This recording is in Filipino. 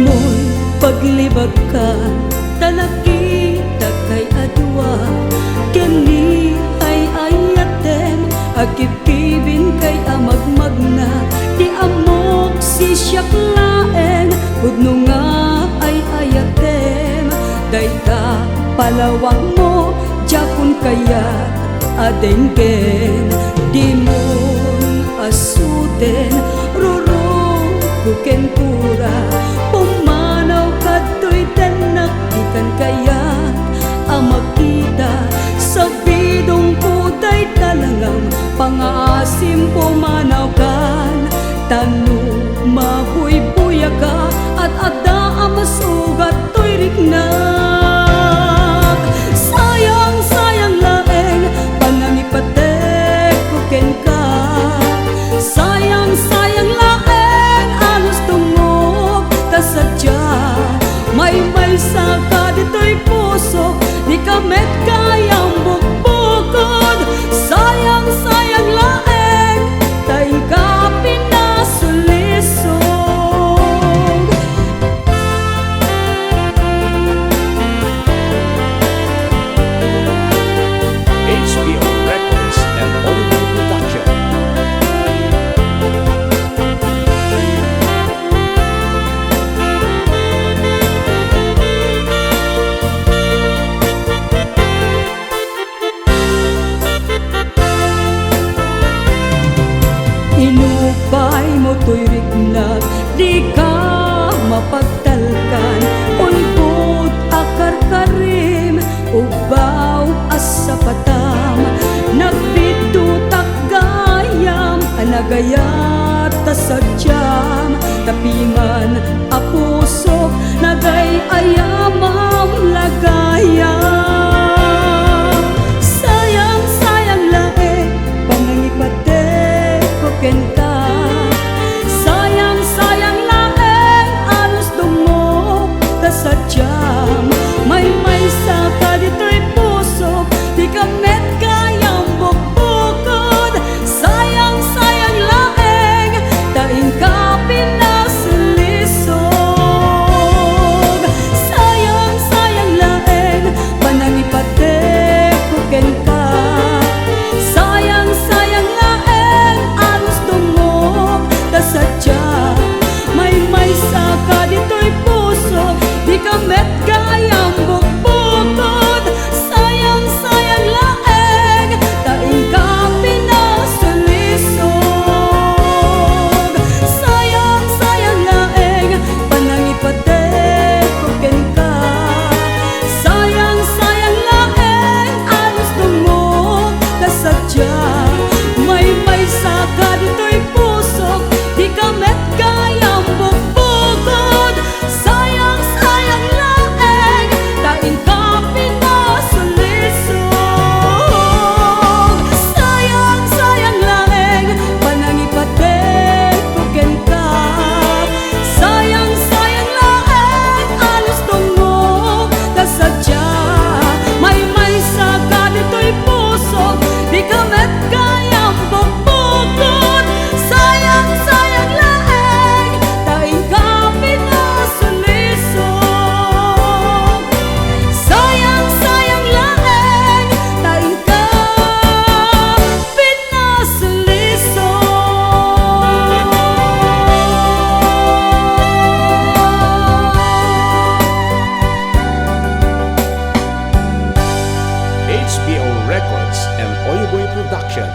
mo'y paglibag ka, talakita kay adwa, kini ay ayatem, agkipkibin kay amagmagna, di amok si siyak laeng, pudno nga ay ayatem, dayta palawang mo, jakun kaya adenggen, di mon asuten, ruro kuken pura, pumanaw kato'y tanak, ikan kaya amakita, sa bidong puday talangang, pangaasim pumanaw kan, tanu mabuy-buya ka, at ada amasugat to'y riknak. Sayang, sayang laeng, panangipatek kuken ka, sayang, sayang laeng, alos tungog kasadya, may saka dito'y puso, di kamet kayang bukbukod. Sayang, sayang laeng, taing ka pinasulisog. HBO Records and Audio Production. Inupay mo to'y rignag, di ka mapagtalkan, ulbod akar-karim, ubaw asapatam, nagbidutak gayam, anagayat tasadyam, tapingan apusok, nagay ayamam lagayam. Sayang, sayang laeng, panangipatek kuken ka, sayang, sayang laeng, alos dumok tasadyam, may saka dito'y puso, di kamet kayang bukbukod. Sayang, sayang laeng, taing ka pinasulisog. Sayang, sayang laeng, panangipatek kuken ka, sayang, sayang laeng, alos dumok tasadya, may saka dito'y puso, di kamet kayang bukbukod. Sayang, sayang laeng, taing ka pinasulisog. Sayang, sayang laeng, panangipatek kuken ka, sayang, sayang laeng, alos dumok tasadya, may saka dito'y puso, di kamet kayang bukbukod. Sayang, sayang laeng, taing ka pinasulisog. Sayang, sayang laeng, panangipatek kuken ka, sayang, sayang laeng, alos tungog tasadya, may saka dito'y puso, di kamet kayang bukbukod. Sayang, sayang laeng, taing ka pinasulisog. Sayang, sayang laeng, taing ka pinasulisog. HBO Records and Oyoboy Production.